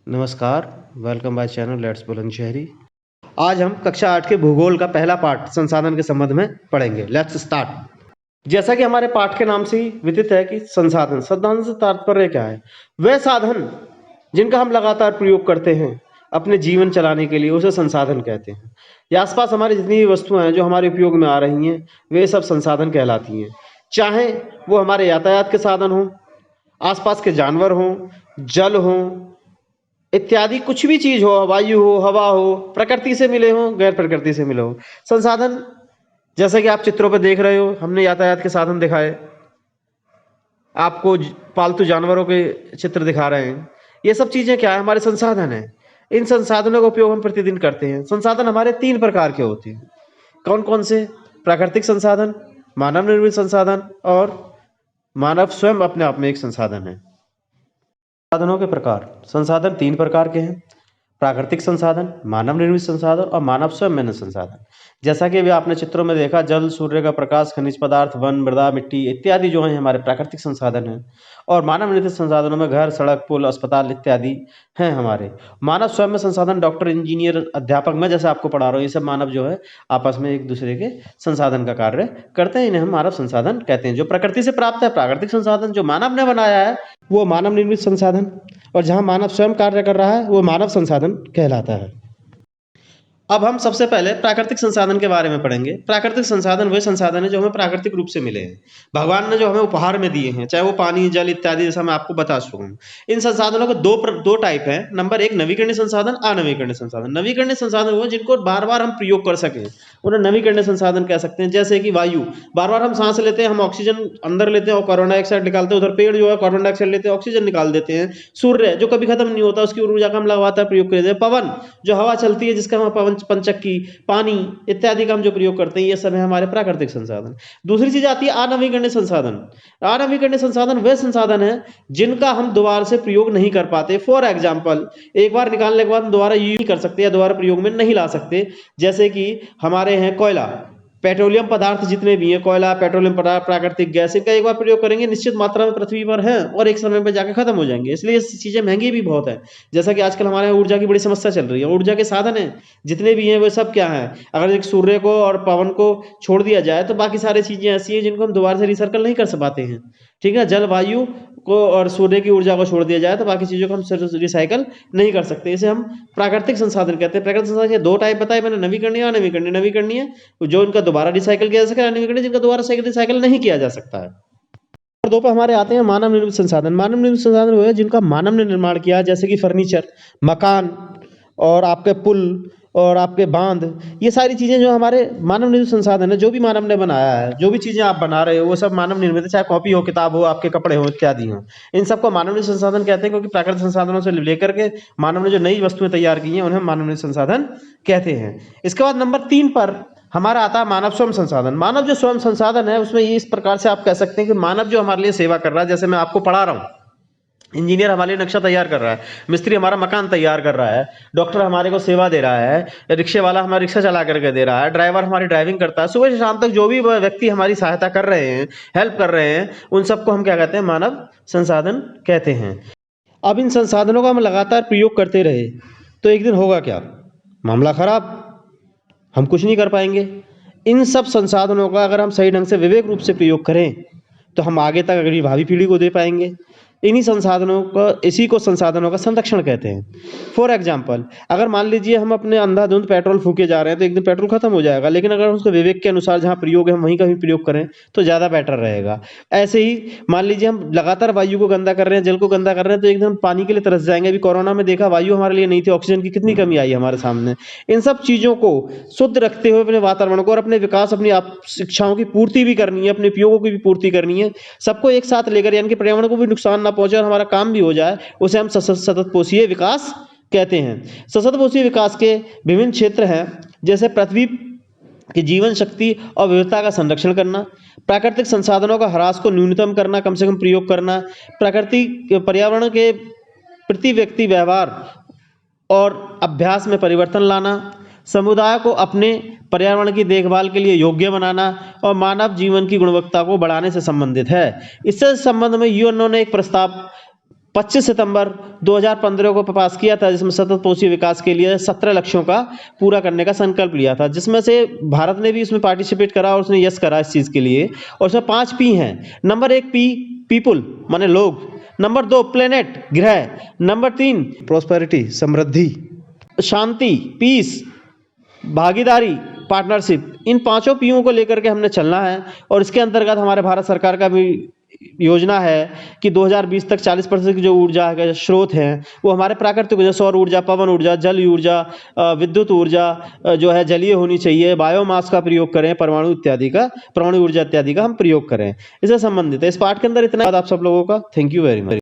नमस्कार, welcome bye channel let's बुलंदशहरी। आज हम कक्षा 8 के भूगोल का पहला पाठ संसाधन के संबंध में पढ़ेंगे। Let's start. जैसा कि हमारे पाठ के नाम से ही विदित है कि संसाधन से तात्पर्य क्या है? वह साधन जिनका हम लगातार प्रयोग करते हैं अपने जीवन चलाने के लिए, उसे संसाधन कहते हैं। या आसपास हमारी जितनी भी वस्तुएं हैं जो हमारे उपयोग में आ रही हैं, वे सब संसाधन कहलाती हैं। चाहे वो हमारे यातायात के साधन हों, आसपास के जानवर हों, जल हों इत्यादि, कुछ भी चीज हो, वायु हो, हवा हो, प्रकृति से मिले हो, गैर प्रकृति से मिले हो, संसाधन। जैसे कि आप चित्रों पर देख रहे हो, हमने यातायात के साधन दिखाए, आपको पालतू जानवरों के चित्र दिखा रहे हैं। ये सब चीजें क्या है? हमारे संसाधन है। इन संसाधनों का उपयोग हम प्रतिदिन करते हैं। संसाधन हमारे 3 प्रकार के होते हैं। कौन कौन से? प्राकृतिक संसाधन, मानव निर्मित संसाधन और मानव स्वयं अपने आप में एक संसाधन है। संसाधनों के प्रकार। संसाधन 3 प्रकार के हैं: प्राकृतिक संसाधन, मानव निर्मित संसाधन और मानव स्वयं निर्मित संसाधन। जैसा कि अभी आपने चित्रों में देखा, जल, सूर्य का प्रकाश, खनिज पदार्थ, वन, मृदा, मिट्टी इत्यादि जो हैं हमारे प्राकृतिक संसाधन हैं। और मानव निर्मित संसाधनों में घर, सड़क, पुल, अस्पताल इत्यादि हैं हमारे। मानव स्वयं में संसाधन डॉक्टर, इंजीनियर, अध्यापक, मैं जैसे आपको पढ़ा रहा हूँ, ये सब मानव जो है आपस में एक दूसरे के संसाधन का कार्य करते हैं। इन्हें हम मानव संसाधन कहते हैं। जो प्रकृति से प्राप्त है प्राकृतिक संसाधन, जो मानव ने बनाया है वो मानव निर्मित संसाधन, और जहाँ मानव स्वयं कार्य कर रहा है वो मानव संसाधन कहलाता है। अब हम सबसे पहले प्राकृतिक संसाधन के बारे में पढ़ेंगे। प्राकृतिक संसाधन वे संसाधन है जो हमें प्राकृतिक रूप से मिले हैं, भगवान ने जो हमें उपहार में दिए हैं, चाहे वो पानी, जल इत्यादि, जैसा मैं आपको बता चुका हूँ। इन संसाधनों के दो टाइप हैं। नंबर 1 नवीकरणीय संसाधन, अनवीकरणीय संसाधन। नवीकरणीय संसाधन वो जिनको बार बार हम प्रयोग कर सकें, उन्हें नवीकरणीय संसाधन कह सकते हैं। जैसे कि वायु, बार बार हम सांस लेते हैं, हम ऑक्सीजन अंदर लेते हैं और कार्बन डाइऑक्साइड निकालते हैं। उधर पेड़ जो है कार्बन डाइऑक्साइड लेते हैं, ऑक्सीजन निकाल देते हैं। सूर्य जो कभी खत्म नहीं होता, उसकी ऊर्जा का हम लगातार प्रयोग करते हैं। पवन जो हवा चलती है, जिसका हम पवन पंचक्की, पानी इत्यादि का हम जो प्रयोग करते हैं, ये सब है हमारे प्राकृतिक संसाधन। दूसरी चीज आती है अनवीकरणीय संसाधन। अनवीकरणीय संसाधन वे संसाधन है जिनका हम दोबारा से प्रयोग नहीं कर पाते। फॉर एग्जाम्पल, एक बार निकालने के बाद हम दोबारा यूज कर सकते हैं, दोबारा प्रयोग में नहीं ला सकते। जैसे कि हमारे हैं कोयला, पेट्रोलियम पदार्थ जितने भी हैं, कोयला, पेट्रोलियम पदार्थ, प्राकृतिक गैस, इनका एक बार प्रयोग करेंगे, निश्चित मात्रा में पृथ्वी पर हैं और एक समय पर जाकर खत्म हो जाएंगे। इसलिए ये चीजें महंगी भी बहुत है। जैसा कि आजकल हमारे यहाँ ऊर्जा की बड़ी समस्या चल रही है। ऊर्जा के साधन है जितने भी हैं वे सब क्या है? अगर एक सूर्य को और पवन को छोड़ दिया जाए तो बाकी सारी चीजें ऐसी हैं जिनको हम दोबारा से रिसाइकल नहीं कर पाते हैं। ठीक है, जल, वायु को और सूर्य की ऊर्जा को छोड़ दिया जाए तो बाकी चीजों को हम रिसाइकल नहीं कर सकते। इसे हम प्राकृतिक संसाधन कहते हैं। प्राकृतिक संसाधन के 2 टाइप बताए मैंने, नवीकरणीय और अनवीकरणीय। नवीकरणीय जो इनका दोबारा रिसाइकल किया जा सकता है, अनवीकरणीय जिनका दोबारा रिसाइकल नहीं किया जा सकता है। और 2 पे हमारे आते हैं मानव निर्मित संसाधन। मानव निर्मित संसाधन वो है जिनका मानव ने निर्माण किया, जैसे कि फर्नीचर, मकान और आपके पुल और आपके बांध। ये सारी चीजें जो हमारे मानव निर्मित संसाधन है, जो भी मानव ने बनाया है, जो भी चीजें आप बना रहे हो वो सब मानव निर्मित है। चाहे कॉपी हो, किताब हो, आपके कपड़े हो इत्यादि हो, इन सबको मानव निर्मित संसाधन कहते हैं। क्योंकि प्राकृतिक संसाधनों से लेकर के मानव ने जो नई वस्तुएं तैयार की हैं उन्हें मानव निर्मित संसाधन कहते हैं। इसके बाद नंबर 3 पर हमारा आता है मानव स्वयं संसाधन। मानव जो स्वयं संसाधन है उसमें इस प्रकार से आप कह सकते हैं कि मानव जो हमारे लिए सेवा कर रहा है। जैसे मैं आपको पढ़ा रहा हूँ, इंजीनियर हमारे लिए नक्शा तैयार कर रहा है, मिस्त्री हमारा मकान तैयार कर रहा है, डॉक्टर हमारे को सेवा दे रहा है, रिक्शे वाला हमारा रिक्शा चला करके दे रहा है, ड्राइवर हमारी ड्राइविंग करता है। सुबह से शाम तक जो भी व्यक्ति हमारी सहायता कर रहे हैं, हेल्प कर रहे हैं, उन सबको हम क्या कहते हैं? मानव संसाधन कहते हैं। अब इन संसाधनों का हम लगातार प्रयोग करते रहे तो एक दिन होगा क्या? मामला खराब, हम कुछ नहीं कर पाएंगे। इन सब संसाधनों का अगर हम सही ढंग से विवेक रूप से प्रयोग करें तो हम आगे तक अगली भावी पीढ़ी को दे पाएंगे। इन्हीं संसाधनों का, इसी को संसाधनों का संरक्षण कहते हैं। फॉर एग्जाम्पल, अगर मान लीजिए हम अपने अंधाधुंध पेट्रोल फूके जा रहे हैं तो एक दिन पेट्रोल खत्म हो जाएगा, लेकिन अगर उसको विवेक के अनुसार जहाँ प्रयोग है हम वहीं का भी प्रयोग करें तो ज़्यादा बेटर रहेगा। ऐसे ही मान लीजिए हम लगातार वायु को गंदा कर रहे हैं, जल को गंदा कर रहे हैं, तो एक दिन हम पानी के लिए तरस जाएंगे। अभी कोरोना में देखा, वायु हमारे लिए नहीं थी, ऑक्सीजन की कितनी कमी आई हमारे सामने। इन सब चीज़ों को शुद्ध रखते हुए अपने वातावरण को और अपने विकास, अपनी शिक्षाओं की पूर्ति भी करनी है, अपने उपयोगों की भी पूर्ति करनी है, सबको एक साथ लेकर, यानी कि पर्यावरण को भी नुकसान ना पहुंचे और हमारा काम भी हो जाए, उसे हम सतत पोषीय विकास कहते हैं। सतत पोषीय विकास के विभिन्न क्षेत्र हैं, जैसे पृथ्वी की जीवन शक्ति और विविधता का संरक्षण करना, प्राकृतिक संसाधनों का ह्रास को न्यूनतम करना, कम से कम प्रयोग करना, प्रकृति पर्यावरण के प्रति व्यक्ति व्यवहार और अभ्यास में परिवर्तन लाना, समुदाय को अपने पर्यावरण की देखभाल के लिए योग्य बनाना और मानव जीवन की गुणवत्ता को बढ़ाने से संबंधित है। इससे संबंध में यूएनओ ने एक प्रस्ताव 25 सितंबर 2015 को पास किया था, जिसमें सतत पोषी विकास के लिए 17 लक्ष्यों का पूरा करने का संकल्प लिया था, जिसमें से भारत ने भी उसमें पार्टिसिपेट करा और उसने यस करा इस चीज़ के लिए। और उसमें 5 पी हैं। नंबर 1 पी पीपुल माने लोग, नंबर 2 प्लेनेट ग्रह, नंबर 3 प्रोस्पेरिटी समृद्धि, शांति पीस, भागीदारी पार्टनरशिप। इन पांचों पीओ को लेकर के हमने चलना है और इसके अंतर्गत हमारे भारत सरकार का भी योजना है कि 2020 तक 40% की जो ऊर्जा के स्रोत हैं वो हमारे प्राकृतिक ऊर्जा, सौर ऊर्जा, पवन ऊर्जा, जल ऊर्जा, विद्युत ऊर्जा जो है जलीय होनी चाहिए, बायोमास का प्रयोग करें, परमाणु ऊर्जा इत्यादि का हम प्रयोग करें। इससे संबंधित है। इस पाठ के अंदर इतना आप सब लोगों का थैंक यू वेरी मच।